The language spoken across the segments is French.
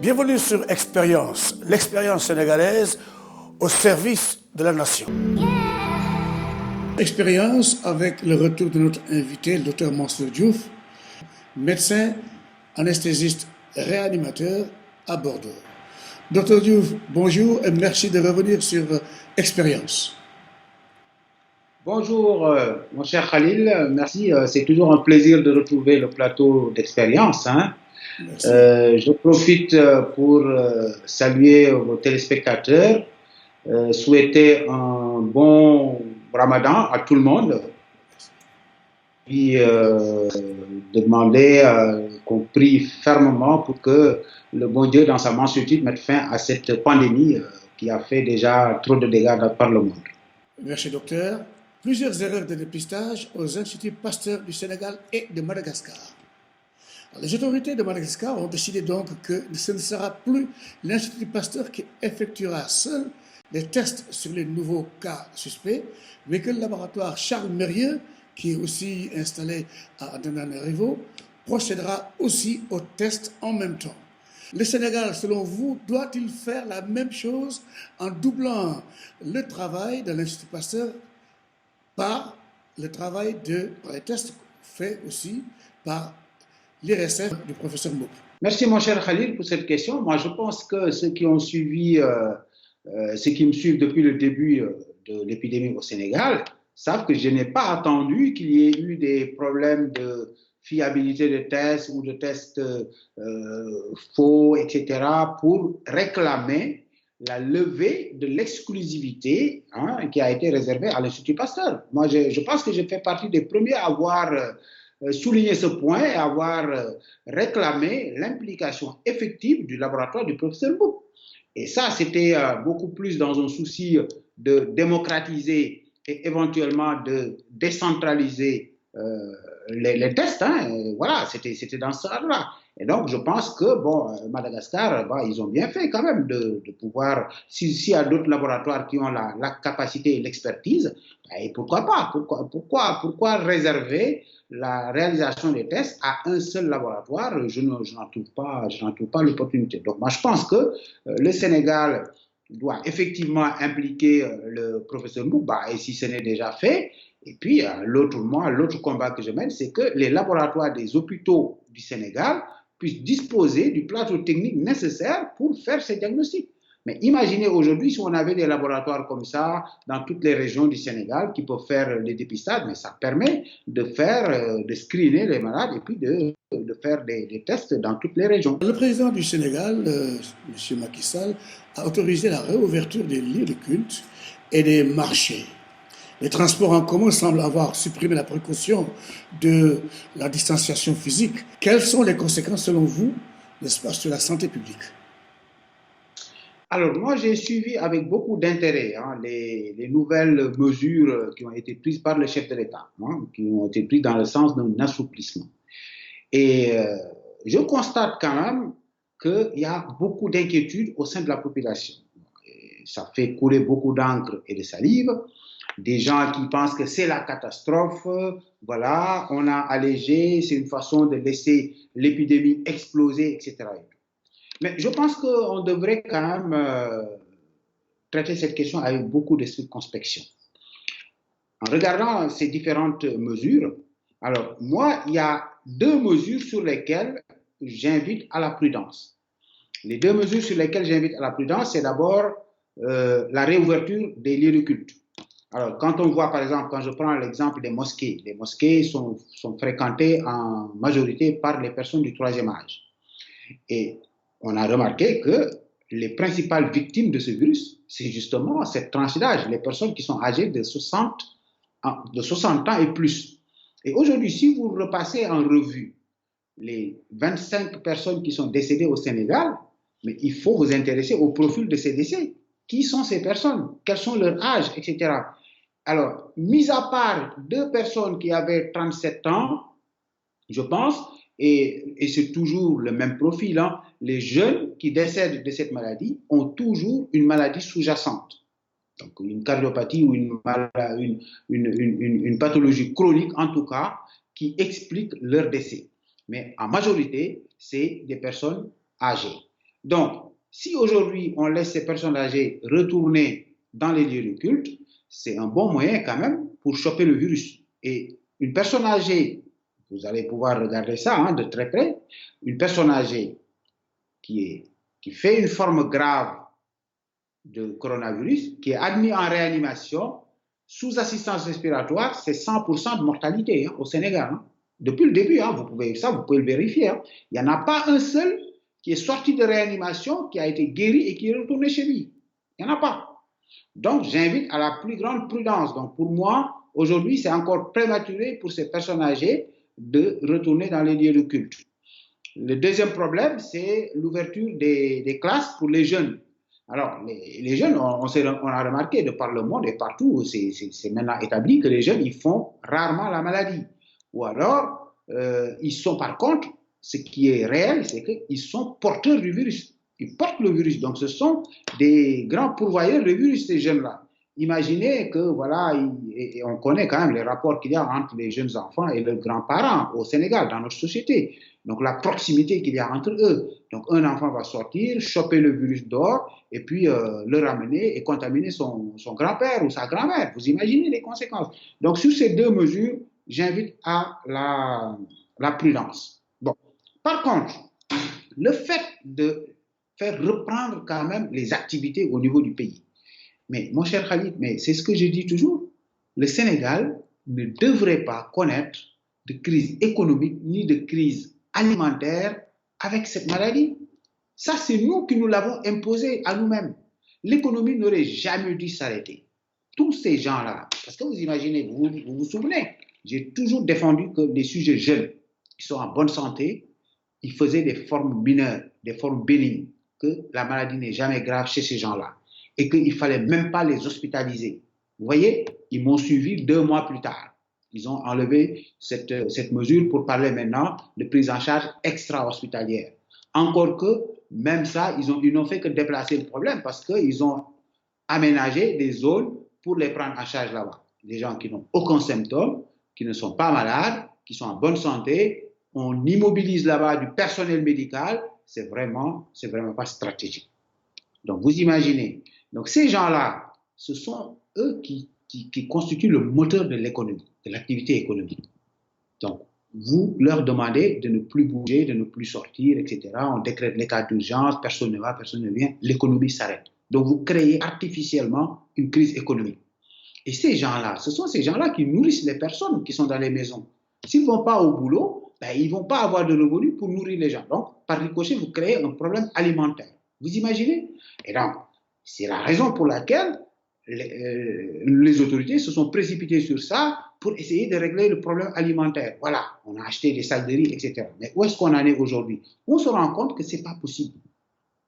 Bienvenue sur Expérience, l'expérience sénégalaise au service de la nation. Expérience avec le retour de notre invité, le Dr Mansour Diouf, médecin, anesthésiste, réanimateur à Bordeaux. Dr Diouf, bonjour et merci de revenir sur Expérience. Bonjour, mon cher Khalil, merci. C'est toujours un plaisir de retrouver le plateau d'Expérience. Je profite pour saluer vos téléspectateurs, souhaiter un bon Ramadan à tout le monde, puis demander qu'on prie fermement pour que le bon Dieu, dans sa mansuétude, mette fin à cette pandémie qui a fait déjà trop de dégâts par le monde. Merci, docteur. Plusieurs erreurs de dépistage aux instituts Pasteur du Sénégal et de Madagascar. Les autorités de Madagascar ont décidé donc que ce ne sera plus l'Institut Pasteur qui effectuera seul les tests sur les nouveaux cas suspects, mais que le laboratoire Charles Mérieux, qui est aussi installé à Antananarivo, procédera aussi aux tests en même temps. Le Sénégal, selon vous, doit-il faire la même chose en doublant le travail de l'Institut Pasteur par le travail de tests fait aussi par l'IRSF du professeur Mboup? Merci mon cher Khalil pour cette question. Moi je pense que ceux qui ont suivi, ceux qui me suivent depuis le début de l'épidémie au Sénégal savent que je n'ai pas attendu qu'il y ait eu des problèmes de fiabilité de tests ou de tests faux, etc. pour réclamer la levée de l'exclusivité qui a été réservée à l'Institut Pasteur. Moi je pense que je fais partie des premiers à avoir souligner ce point et avoir réclamé l'implication effective du laboratoire du professeur Mboup. Et ça, c'était beaucoup plus dans un souci de démocratiser et éventuellement de décentraliser les tests. Voilà, c'était dans ce cadre-là. Et donc, je pense que, bon, Madagascar, ils ont bien fait quand même de pouvoir, s'il y a d'autres laboratoires qui ont la capacité et l'expertise, et pourquoi pas? Pourquoi réserver la réalisation des tests à un seul laboratoire? Je n'en trouve pas l'opportunité. Donc, moi, je pense que le Sénégal doit effectivement impliquer le professeur Mboup, et si ce n'est déjà fait. Et puis, l'autre combat que je mène, c'est que les laboratoires des hôpitaux du Sénégal puissent disposer du plateau technique nécessaire pour faire ces diagnostics. Mais imaginez aujourd'hui si on avait des laboratoires comme ça dans toutes les régions du Sénégal qui peuvent faire les dépistages, mais ça permet de screener les malades et puis de faire des tests dans toutes les régions. Le président du Sénégal, M. Macky Sall, a autorisé la réouverture des lieux de culte et des marchés. Les transports en commun semblent avoir supprimé la précaution de la distanciation physique. Quelles sont les conséquences, selon vous, n'est-ce pas, sur la santé publique? Alors, moi, j'ai suivi avec beaucoup d'intérêt les nouvelles mesures qui ont été prises par le chef de l'État, qui ont été prises dans le sens d'un assouplissement. Et je constate quand même qu'il y a beaucoup d'inquiétudes au sein de la population. Et ça fait couler beaucoup d'encre et de salive. Des gens qui pensent que c'est la catastrophe, voilà, on a allégé, c'est une façon de laisser l'épidémie exploser, etc. Mais je pense qu'on devrait quand même traiter cette question avec beaucoup de circonspection. En regardant ces différentes mesures, alors moi, il y a deux mesures sur lesquelles j'invite à la prudence. Les deux mesures sur lesquelles j'invite à la prudence, c'est d'abord la réouverture des lieux de culte. Alors, quand on voit, par exemple, quand je prends l'exemple des mosquées, les mosquées sont fréquentées en majorité par les personnes du troisième âge. Et on a remarqué que les principales victimes de ce virus, c'est justement cette tranche d'âge, les personnes qui sont âgées de 60 ans et plus. Et aujourd'hui, si vous repassez en revue les 25 personnes qui sont décédées au Sénégal, mais il faut vous intéresser au profil de ces décès. Qui sont ces personnes? Quels sont leurs âges, etc. Alors, mis à part deux personnes qui avaient 37 ans, je pense, et c'est toujours le même profil, les jeunes qui décèdent de cette maladie ont toujours une maladie sous-jacente. Donc, une cardiopathie ou une pathologie chronique, en tout cas, qui explique leur décès. Mais en majorité, c'est des personnes âgées. Donc, si aujourd'hui on laisse ces personnes âgées retourner dans les lieux de culte, c'est un bon moyen quand même pour choper le virus. Et une personne âgée, vous allez pouvoir regarder ça hein, de très près, une personne âgée qui fait une forme grave de coronavirus, qui est admise en réanimation sous assistance respiratoire, c'est 100% de mortalité hein, au Sénégal. Hein. Depuis le début, hein, vous pouvez le vérifier. Hein. Il n'y en a pas un seul qui est sorti de réanimation, qui a été guéri et qui est retourné chez lui. Il n'y en a pas. Donc, j'invite à la plus grande prudence. Donc, pour moi, aujourd'hui, c'est encore prématuré pour ces personnes âgées de retourner dans les lieux de culte. Le deuxième problème, c'est l'ouverture des classes pour les jeunes. Alors, les jeunes, on a remarqué de par le monde et partout, c'est maintenant établi que les jeunes, ils font rarement la maladie. Ou alors, ils sont par contre, ce qui est réel, c'est qu'ils sont porteurs du virus. Ils portent le virus. Donc, ce sont des grands pourvoyeurs de virus, ces jeunes-là. Imaginez que, voilà, et on connaît quand même les rapports qu'il y a entre les jeunes enfants et leurs grands-parents au Sénégal, dans notre société. Donc, la proximité qu'il y a entre eux. Donc, un enfant va sortir, choper le virus dehors, et puis le ramener et contaminer son grand-père ou sa grand-mère. Vous imaginez les conséquences. Donc, sur ces deux mesures, j'invite à la prudence. Bon. Par contre, le fait de faire reprendre quand même les activités au niveau du pays. Mais mon cher Khalid, mais c'est ce que je dis toujours, le Sénégal ne devrait pas connaître de crise économique ni de crise alimentaire avec cette maladie. Ça, c'est nous qui nous l'avons imposé à nous-mêmes. L'économie n'aurait jamais dû s'arrêter. Tous ces gens-là, parce que vous imaginez, vous souvenez, j'ai toujours défendu que les sujets jeunes qui sont en bonne santé, ils faisaient des formes mineures, des formes bénignes, que la maladie n'est jamais grave chez ces gens-là et qu'il ne fallait même pas les hospitaliser. Vous voyez, ils m'ont suivi 2 mois plus tard. Ils ont enlevé cette mesure pour parler maintenant de prise en charge extra-hospitalière. Encore que, même ça, ils n'ont fait que déplacer le problème parce qu'ils ont aménagé des zones pour les prendre en charge là-bas. Des gens qui n'ont aucun symptôme, qui ne sont pas malades, qui sont en bonne santé, on immobilise là-bas du personnel médical, c'est vraiment pas stratégique. Donc, vous imaginez. Donc, ces gens-là, ce sont eux qui constituent le moteur de l'économie, de l'activité économique. Donc, vous leur demandez de ne plus bouger, de ne plus sortir, etc. On décrète l'état d'urgence, personne ne va, personne ne vient, l'économie s'arrête. Donc, vous créez artificiellement une crise économique. Et ces gens-là, ce sont ces gens-là qui nourrissent les personnes qui sont dans les maisons. S'ils ne vont pas au boulot, ben, ils ne vont pas avoir de revenus pour nourrir les gens. Donc, par ricochet, vous créez un problème alimentaire. Vous imaginez? Et donc, c'est la raison pour laquelle les autorités se sont précipitées sur ça pour essayer de régler le problème alimentaire. Voilà, on a acheté des sacs de riz, etc. Mais où est-ce qu'on en est aujourd'hui? On se rend compte que ce n'est pas possible.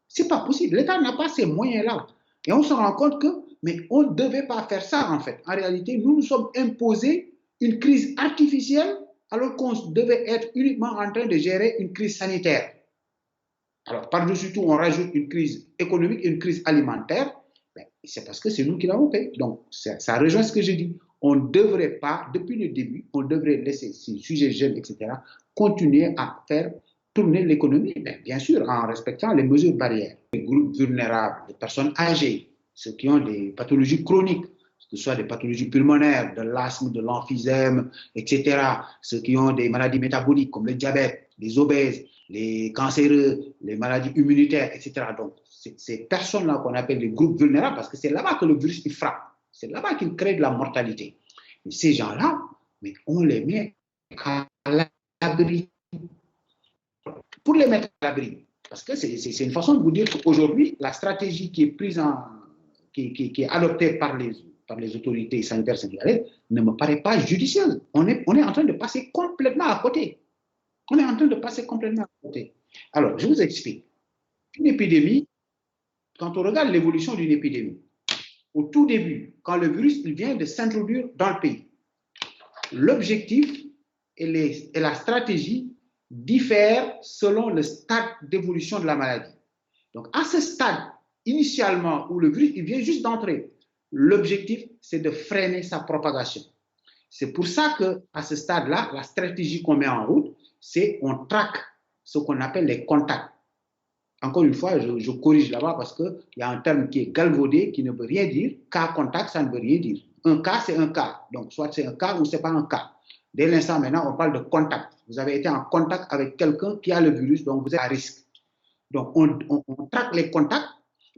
Ce n'est pas possible. L'État n'a pas ces moyens-là. Et on se rend compte que, mais on ne devait pas faire ça, en fait. En réalité, nous nous sommes imposés une crise artificielle alors qu'on devait être uniquement en train de gérer une crise sanitaire. Alors, par-dessus tout, on rajoute une crise économique et une crise alimentaire. Ben, c'est parce que c'est nous qui l'avons fait. Donc, ça rejoint ce que je dis. On ne devrait pas, depuis le début, on devrait laisser ces sujets jeunes, etc., continuer à faire tourner l'économie, bien sûr, en respectant les mesures barrières. Les groupes vulnérables, les personnes âgées, ceux qui ont des pathologies chroniques, que ce soit des pathologies pulmonaires, de l'asthme, de l'emphysème, etc., ceux qui ont des maladies métaboliques comme le diabète, les obèses, les cancéreux, les maladies immunitaires, etc. Donc, ces personnes-là qu'on appelle les groupes vulnérables, parce que c'est là-bas que le virus il frappe, c'est là-bas qu'il crée de la mortalité. Mais ces gens-là, mais on les met à l'abri. Pour les mettre à l'abri, parce que c'est une façon de vous dire qu'aujourd'hui, la stratégie qui est prise qui est adoptée par les autorités sanitaires sénégalaises ne me paraît pas judicieuse. On est en train de passer complètement à côté. On est en train de passer complètement à côté. Alors, je vous explique. Une épidémie, quand on regarde l'évolution d'une épidémie, au tout début, quand le virus il vient de s'introduire dans le pays, l'objectif et la stratégie diffèrent selon le stade d'évolution de la maladie. Donc, à ce stade, initialement, où le virus il vient juste d'entrer, l'objectif, c'est de freiner sa propagation. C'est pour ça qu'à ce stade-là, la stratégie qu'on met en route, c'est on traque ce qu'on appelle les contacts. Encore une fois, je corrige là-bas parce qu'il y a un terme qui est galvaudé, qui ne veut rien dire. Cas contact, ça ne veut rien dire. Un cas, c'est un cas. Donc, soit c'est un cas ou ce n'est pas un cas. Dès l'instant, maintenant, on parle de contact. Vous avez été en contact avec quelqu'un qui a le virus, donc vous êtes à risque. Donc, on traque les contacts,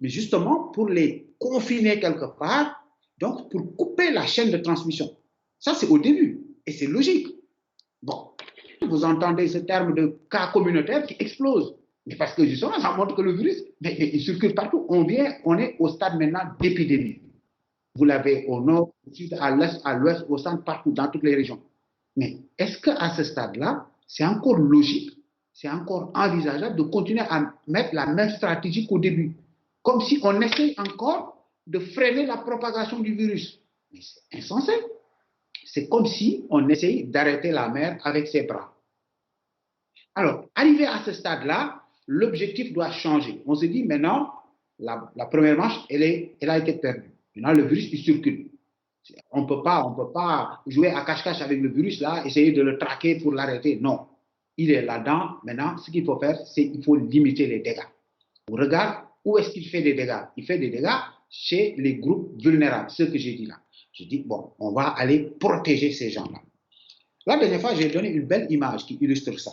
mais justement pour les confiner quelque part, donc pour couper la chaîne de transmission. Ça, c'est au début. Et c'est logique. Bon, vous entendez ce terme de cas communautaire qui explose. Mais parce que justement, ça montre que le virus, mais il circule partout. On est au stade maintenant d'épidémie. Vous l'avez au nord, au sud, à l'est, à l'ouest, au centre, partout, dans toutes les régions. Mais est-ce qu'à ce stade-là, c'est encore logique, c'est encore envisageable de continuer à mettre la même stratégie qu'au début? Comme si on essaye encore de freiner la propagation du virus. Mais c'est insensé. C'est comme si on essaye d'arrêter la mer avec ses bras. Alors, arrivé à ce stade-là, l'objectif doit changer. On se dit maintenant, la première marche, elle a été perdue. Maintenant, le virus, il circule. On ne peut pas jouer à cache-cache avec le virus, là, essayer de le traquer pour l'arrêter. Non. Il est là-dedans. Maintenant, ce qu'il faut faire, c'est qu'il faut limiter les dégâts. On regarde où est-ce qu'il fait des dégâts. Il fait des dégâts chez les groupes vulnérables, ce que j'ai dit là. Je dis, bon, on va aller protéger ces gens-là. La dernière fois, j'ai donné une belle image qui illustre ça.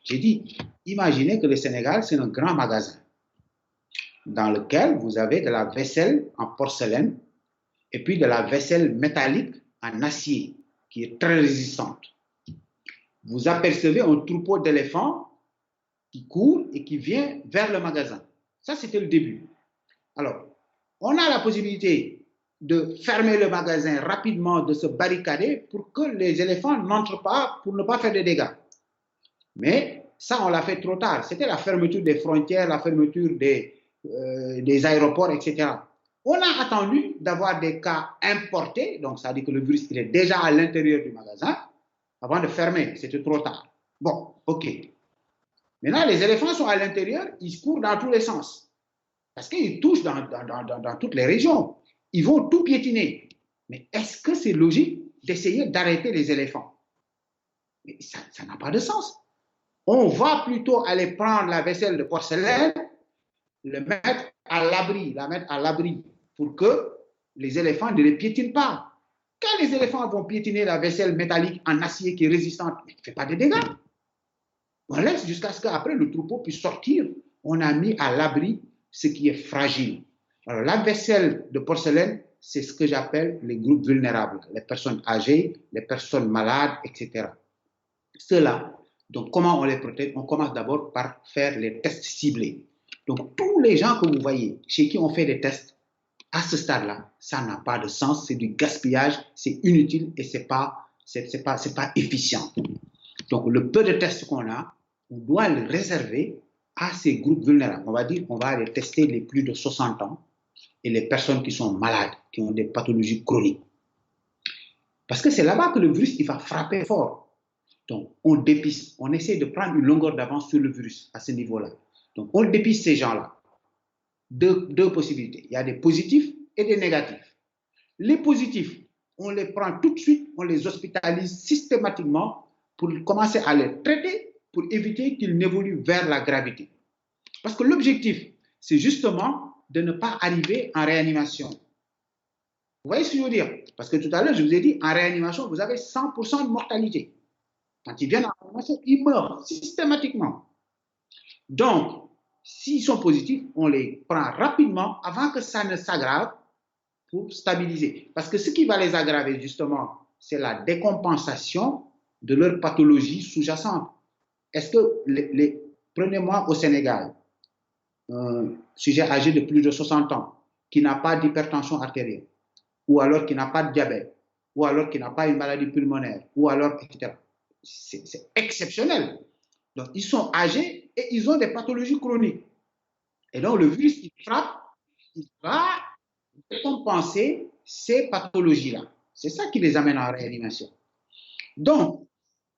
J'ai dit, imaginez que le Sénégal, c'est un grand magasin dans lequel vous avez de la vaisselle en porcelaine et puis de la vaisselle métallique en acier qui est très résistante. Vous apercevez un troupeau d'éléphants qui court et qui vient vers le magasin. Ça, c'était le début. Alors, on a la possibilité de fermer le magasin rapidement, de se barricader pour que les éléphants n'entrent pas, pour ne pas faire de dégâts. Mais ça, on l'a fait trop tard. C'était la fermeture des frontières, la fermeture des aéroports, etc. On a attendu d'avoir des cas importés, donc ça veut dire que le virus il est déjà à l'intérieur du magasin, avant de fermer. C'était trop tard. Bon, ok. Maintenant, les éléphants sont à l'intérieur, ils courent dans tous les sens. Parce qu'ils touchent dans toutes les régions. Ils vont tout piétiner. Mais est-ce que c'est logique d'essayer d'arrêter les éléphants? Mais ça n'a pas de sens. On va plutôt aller prendre la vaisselle de porcelaine, le mettre à l'abri, la mettre à l'abri pour que les éléphants ne les piétinent pas. Quand les éléphants vont piétiner la vaisselle métallique en acier qui est résistante, il ne fait pas de dégâts. On laisse jusqu'à ce qu'après le troupeau puisse sortir. On a mis à l'abri ce qui est fragile. Alors la vaisselle de porcelaine, c'est ce que j'appelle les groupes vulnérables, les personnes âgées, les personnes malades, etc. Ceux-là, donc comment on les protège? On commence d'abord par faire les tests ciblés. Donc tous les gens que vous voyez, chez qui on fait des tests, à ce stade-là, ça n'a pas de sens, c'est du gaspillage, c'est inutile et c'est pas efficient. Donc le peu de tests qu'on a, on doit les réserver à ces groupes vulnérables. On va dire qu'on va aller tester les plus de 60 ans et les personnes qui sont malades, qui ont des pathologies chroniques. Parce que c'est là-bas que le virus il va frapper fort. Donc on dépiste, on essaie de prendre une longueur d'avance sur le virus à ce niveau-là. Donc on dépiste ces gens-là. Deux possibilités. Il y a des positifs et des négatifs. Les positifs, on les prend tout de suite, on les hospitalise systématiquement pour commencer à les traiter pour éviter qu'ils n'évoluent vers la gravité. Parce que l'objectif, c'est justement de ne pas arriver en réanimation. Vous voyez ce que je veux dire? Parce que tout à l'heure, je vous ai dit, en réanimation, vous avez 100% de mortalité. Quand ils viennent en réanimation, ils meurent systématiquement. Donc, s'ils sont positifs, on les prend rapidement avant que ça ne s'aggrave pour stabiliser. Parce que ce qui va les aggraver, justement, c'est la décompensation de leur pathologie sous-jacente. Est-ce que, prenez-moi au Sénégal, un sujet âgé de plus de 60 ans, qui n'a pas d'hypertension artérielle, ou alors qui n'a pas de diabète, ou alors qui n'a pas une maladie pulmonaire, ou alors, etc. C'est exceptionnel. Donc, ils sont âgés et ils ont des pathologies chroniques. Et donc, le virus, il frappe, il va décompenser ces pathologies-là. C'est ça qui les amène en réanimation. Donc,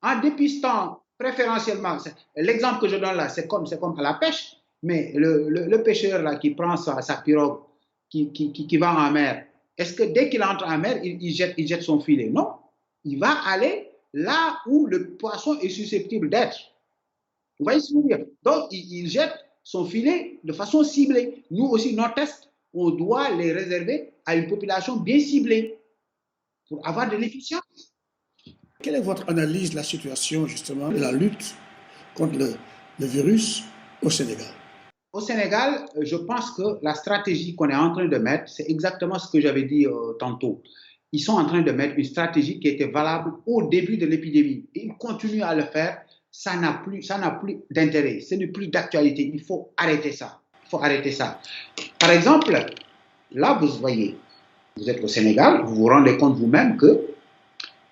en dépistant préférentiellement, l'exemple que je donne là, c'est comme à la pêche, mais le pêcheur là, qui prend sa pirogue, qui va en mer, est-ce que dès qu'il entre en mer, il jette son filet? Non, il va aller là où le poisson est susceptible d'être. Vous voyez ce que je veux dire? Donc, il jette sont filés de façon ciblée. Nous aussi, nos tests, on doit les réserver à une population bien ciblée pour avoir de l'efficience. Quelle est votre analyse de la situation, justement, de la lutte contre le virus au Sénégal? Au Sénégal, je pense que la stratégie qu'on est en train de mettre, c'est exactement ce que j'avais dit tantôt. Ils sont en train de mettre une stratégie qui était valable au début de l'épidémie. Et ils continuent à le faire. Ça n'a plus d'intérêt. Ce n'est plus d'actualité. Il faut arrêter ça. Il faut arrêter ça. Par exemple, là, vous voyez, vous êtes au Sénégal, vous vous rendez compte vous-même que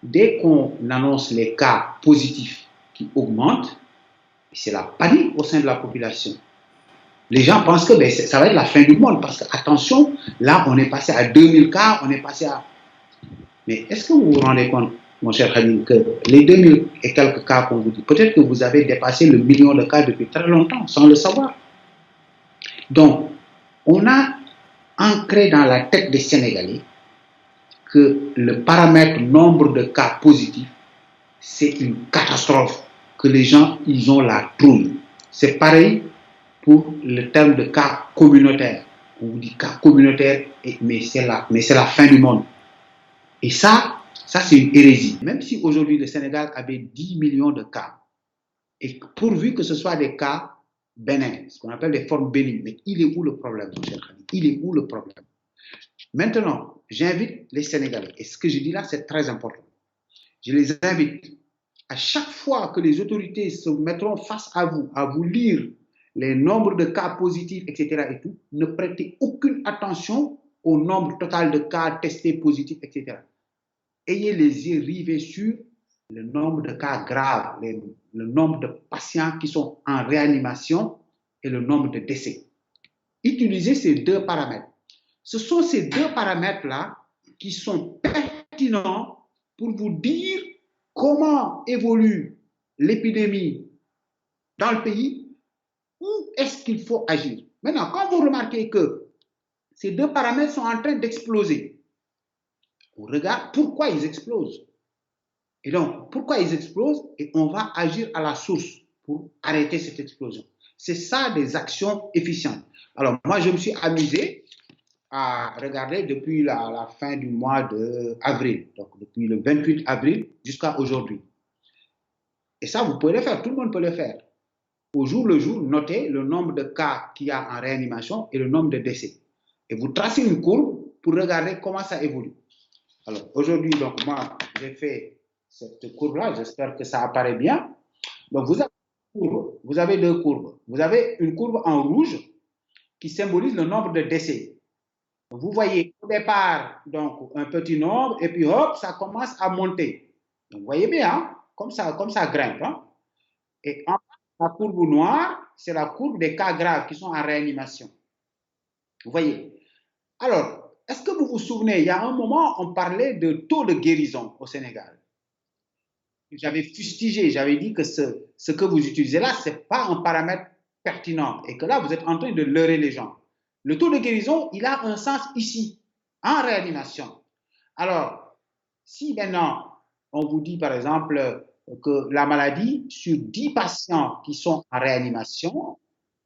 dès qu'on annonce les cas positifs qui augmentent, c'est la panique au sein de la population. Les gens pensent que ça va être la fin du monde parce que, attention, là, on est passé à 2000 cas, on est passé à... Mais est-ce que vous vous rendez compte, mon cher Khalil, que les 2000 et quelques cas qu'on vous dit, peut-être que vous avez dépassé le million de cas depuis très longtemps, sans le savoir. Donc, on a ancré dans la tête des Sénégalais que le paramètre nombre de cas positifs, c'est une catastrophe, que les gens, ils ont la trouille. C'est pareil pour le terme de cas communautaire. On vous dit cas communautaire, mais c'est la fin du monde. Et ça c'est une hérésie. Même si aujourd'hui le Sénégal avait 10 millions de cas, et pourvu que ce soit des cas bénins, ce qu'on appelle des formes bénignes, mais il est où le problème, mon cher ami? Il est où le problème? Maintenant, j'invite les Sénégalais, et ce que je dis là, c'est très important. Je les invite, à chaque fois que les autorités se mettront face à vous lire les nombres de cas positifs, etc. et tout, ne prêtez aucune attention au nombre total de cas testés positifs, etc. Ayez les yeux rivés sur le nombre de cas graves, le nombre de patients qui sont en réanimation et le nombre de décès. Utilisez ces deux paramètres. Ce sont ces deux paramètres-là qui sont pertinents pour vous dire comment évolue l'épidémie dans le pays, où est-ce qu'il faut agir. Maintenant, quand vous remarquez que ces deux paramètres sont en train d'exploser, on regarde pourquoi ils explosent. Et donc, pourquoi ils explosent? Et on va agir à la source pour arrêter cette explosion. C'est ça des actions efficientes. Alors, moi, je me suis amusé à regarder depuis la fin du mois d'avril, donc depuis le 28 avril jusqu'à aujourd'hui. Et ça, vous pouvez le faire, tout le monde peut le faire. Au jour le jour, notez le nombre de cas qu'il y a en réanimation et le nombre de décès. Et vous tracez une courbe pour regarder comment ça évolue. Alors, aujourd'hui, donc, moi, j'ai fait cette courbe-là. J'espère que ça apparaît bien. Donc, vous avez deux courbes. Vous avez une courbe en rouge qui symbolise le nombre de décès. Vous voyez au départ, donc, un petit nombre, et puis hop, ça commence à monter. Donc, vous voyez bien, hein? Comme ça grimpe. Hein? Et en la courbe noire, c'est la courbe des cas graves qui sont en réanimation. Vous voyez? Alors, est-ce que vous vous souvenez, il y a un moment, on parlait de taux de guérison au Sénégal. J'avais fustigé, j'avais dit que ce que vous utilisez là, ce n'est pas un paramètre pertinent et que là, vous êtes en train de leurrer les gens. Le taux de guérison, il a un sens ici, en réanimation. Alors, si maintenant, on vous dit par exemple que la maladie, sur 10 patients qui sont en réanimation,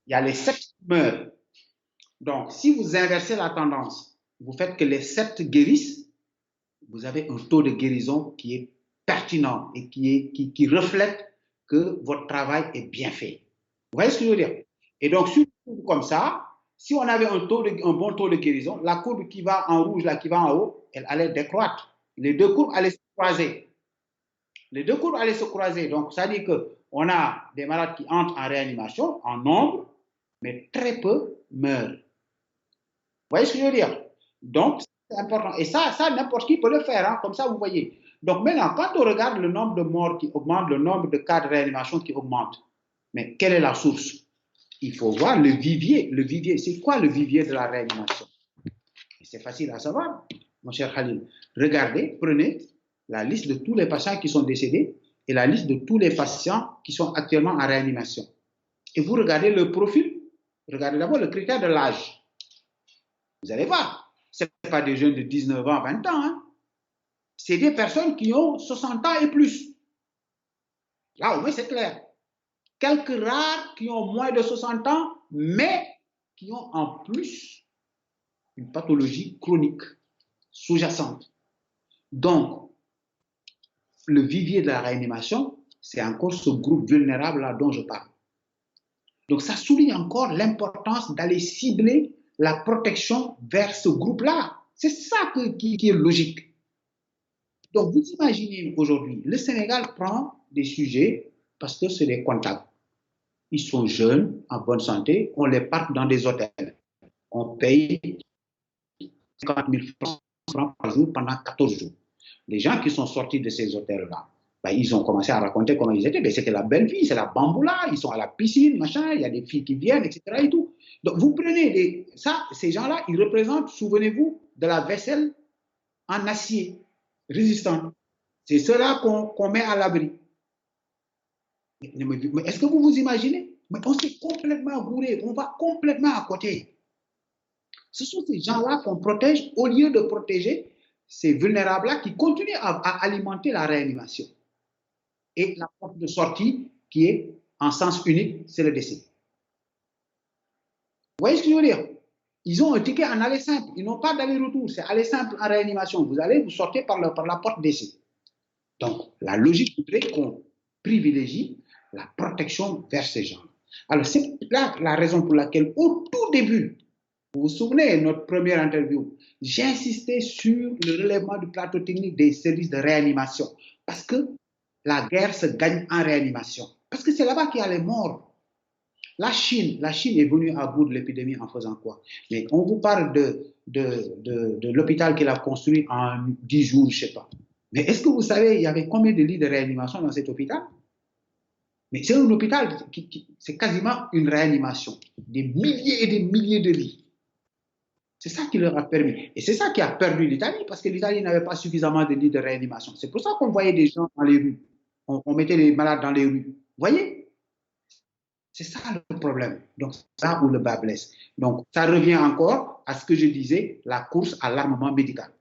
il y a les 7 qui meurent. Donc, si vous inversez la tendance, vous faites que les 7 guérissent, vous avez un taux de guérison qui est pertinent et qui reflète que votre travail est bien fait. Vous voyez ce que je veux dire? Et donc, sur une courbe comme ça, si on avait un bon taux de guérison, la courbe qui va en rouge, là, qui va en haut, elle allait décroître. Les deux courbes allaient se croiser. Les deux courbes allaient se croiser. Donc, ça dit qu'on a des malades qui entrent en réanimation, en nombre, mais très peu meurent. Vous voyez ce que je veux dire? Donc, c'est important. Et ça n'importe qui peut le faire, hein, comme ça, vous voyez. Donc, maintenant, quand on regarde le nombre de morts qui augmente, le nombre de cas de réanimation qui augmente, mais quelle est la source? Il faut voir le vivier. Le vivier, c'est quoi le vivier de la réanimation? C'est facile à savoir, mon cher Khalil. Regardez, prenez la liste de tous les patients qui sont décédés et la liste de tous les patients qui sont actuellement en réanimation. Et vous regardez le profil. Regardez d'abord le critère de l'âge. Vous allez voir, ce n'est pas des jeunes de 19 ans, 20 ans. Hein. C'est des personnes qui ont 60 ans et plus. Là, au moins, c'est clair. quelques rares qui ont moins de 60 ans, mais qui ont en plus une pathologie chronique sous-jacente. Donc, le vivier de la réanimation, c'est encore ce groupe vulnérable-là dont je parle. Donc, ça souligne encore l'importance d'aller cibler la protection vers ce groupe-là. C'est ça qui est logique. Donc, vous imaginez aujourd'hui, le Sénégal prend des sujets parce que c'est des contacts. Ils sont jeunes, en bonne santé, on les parque dans des hôtels. On paye 50 000 francs par jour pendant 14 jours. Les gens qui sont sortis de ces hôtels-là, ben, ils ont commencé à raconter comment ils étaient. Ben, c'était la belle vie, c'est la bamboula, ils sont à la piscine, machin, il y a des filles qui viennent, etc. Et tout. Donc, vous prenez ces gens-là, ils représentent, souvenez-vous, de la vaisselle en acier résistante. C'est cela qu'on met à l'abri. Mais est-ce que vous vous imaginez? Mais on s'est complètement bourré, on va complètement à côté. Ce sont ces gens-là qu'on protège au lieu de protéger ces vulnérables-là qui continuent à alimenter la réanimation. Et la porte de sortie qui est en sens unique, c'est le décès. Vous voyez ce que je veux dire? Ils ont un ticket en aller simple, ils n'ont pas d'aller-retour, c'est aller simple en réanimation. Vous allez, vous sortez par la porte d'essai. Donc, la logique voudrait qu'on privilégie la protection vers ces gens. Alors, c'est là la raison pour laquelle, au tout début, vous vous souvenez, notre première interview, j'ai insisté sur le relèvement du plateau technique des services de réanimation. Parce que la guerre se gagne en réanimation. Parce que c'est là-bas qu'il y a les morts. La Chine est venue à bout de l'épidémie en faisant quoi? Mais on vous parle de l'hôpital qu'il a construit en 10 jours, je ne sais pas. Mais est-ce que vous savez, il y avait combien de lits de réanimation dans cet hôpital? Mais c'est un hôpital c'est quasiment une réanimation. Des milliers et des milliers de lits. C'est ça qui leur a permis. Et c'est ça qui a perdu l'Italie, parce que l'Italie n'avait pas suffisamment de lits de réanimation. C'est pour ça qu'on voyait des gens dans les rues. On mettait les malades dans les rues. Vous voyez? C'est ça le problème. Donc, c'est là où le bas blesse. Donc, ça revient encore à ce que je disais, la course à l'armement médical.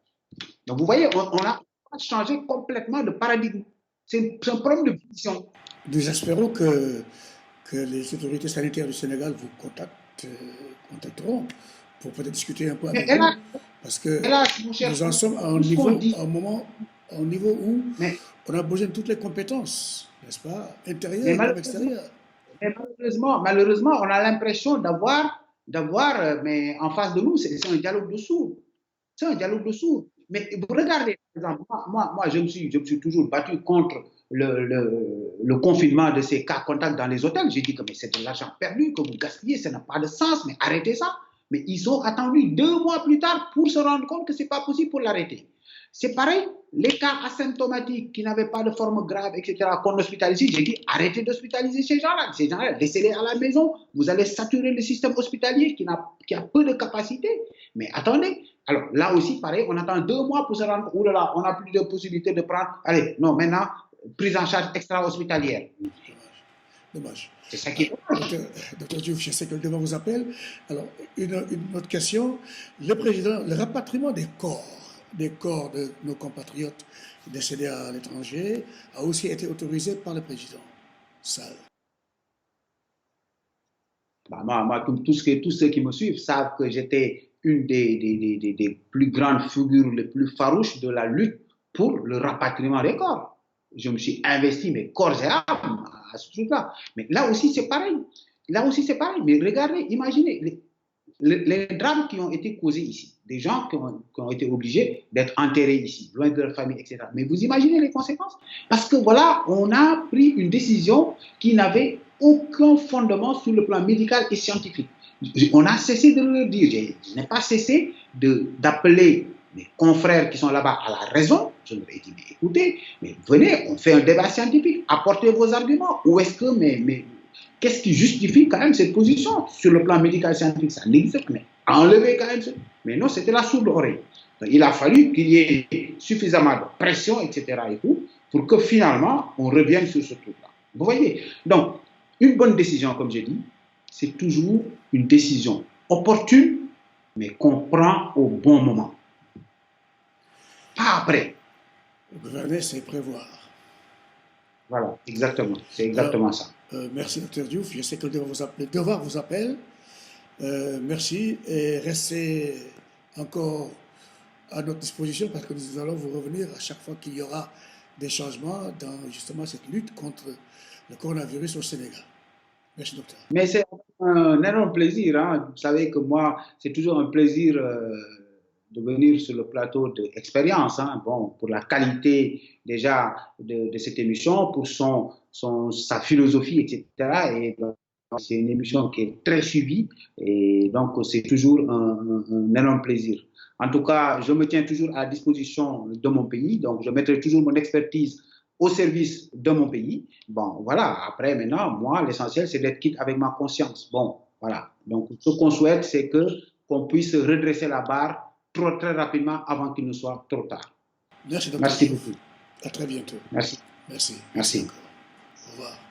Donc, vous voyez, on a changé complètement de paradigme. C'est un problème de vision. Nous espérons que les autorités sanitaires du Sénégal vous contacteront pour peut-être discuter un peu avec vous. Parce que nous en sommes à un niveau où on a besoin de toutes les compétences, n'est-ce pas, intérieures comme extérieures. Mais malheureusement, on a l'impression d'avoir, mais en face de nous, c'est un dialogue de sourds. C'est un dialogue de sourds. Mais vous regardez, par exemple, moi je me suis toujours battu contre le confinement de ces cas contacts dans les hôtels. J'ai dit que c'est de l'argent perdu, que vous gaspillez, ça n'a pas de sens, mais arrêtez ça. Mais ils ont attendu 2 mois plus tard pour se rendre compte que ce n'est pas possible pour l'arrêter. C'est pareil, les cas asymptomatiques qui n'avaient pas de forme grave, etc., qu'on hospitalise, j'ai dit arrêtez d'hospitaliser ces gens-là. Ces gens-là, laissez-les à la maison. Vous allez saturer le système hospitalier qui a peu de capacité. Mais attendez, alors là aussi, pareil, on attend 2 mois pour se rendre compte, oulala, on n'a plus de possibilité de prendre. Allez, non, maintenant, prise en charge extra-hospitalière. Dommage. C'est ça qui est dommage. Docteur Diouf, je sais que le débat vous appelle. Alors, une autre question. Le rapatriement des corps de nos compatriotes décédés à l'étranger a aussi été autorisé par le président Sall. Moi, tous ceux qui me suivent savent que j'étais une des plus grandes figures, les plus farouches de la lutte pour le rapatriement des corps. Je me suis investi, mes corps et âme, à ce truc-là. Mais là aussi, c'est pareil. Mais regardez, imaginez les drames qui ont été causés ici. Des gens qui ont été obligés d'être enterrés ici, loin de leur famille, etc. Mais vous imaginez les conséquences? Parce que voilà, on a pris une décision qui n'avait aucun fondement sur le plan médical et scientifique. On a cessé de le dire. Je n'ai pas cessé d'appeler mes confrères qui sont là-bas à la raison. Je leur ai dit, mais écoutez, mais venez, on fait un débat scientifique, apportez vos arguments. Où est-ce que, qu'est-ce qui justifie quand même cette position sur le plan médical scientifique? Ça n'existe pas, mais enlevez quand même. Mais non, c'était la sourde oreille. Donc, il a fallu qu'il y ait suffisamment de pression, etc. et tout, pour que finalement, on revienne sur ce truc-là. Vous voyez? Donc, une bonne décision, comme j'ai dit, c'est toujours une décision opportune, mais qu'on prend au bon moment. Pas après. Gouverner, c'est prévoir. Voilà, exactement. C'est Alors, exactement ça. merci, Dr Diouf. Je sais que le devoir vous appelle. Merci et restez encore à notre disposition parce que nous allons vous revenir à chaque fois qu'il y aura des changements dans justement cette lutte contre le coronavirus au Sénégal. Merci, docteur. Mais c'est un énorme plaisir, hein. Vous savez que moi, c'est toujours un plaisir de venir sur le plateau d'expérience, hein. Bon, pour la qualité déjà de cette émission, pour sa philosophie, etc. Et donc, c'est une émission qui est très suivie et donc c'est toujours un énorme plaisir. En tout cas, je me tiens toujours à disposition de mon pays, donc je mettrai toujours mon expertise au service de mon pays. Bon, voilà. Après, maintenant, moi, l'essentiel, c'est d'être quitte avec ma conscience. Bon, voilà. Donc, ce qu'on souhaite, c'est que qu'on puisse redresser la barre très rapidement avant qu'il ne soit trop tard. Merci, docteur Merci Diouf. beaucoup. À très bientôt. Merci. Merci. Merci Merci. encore. Au revoir.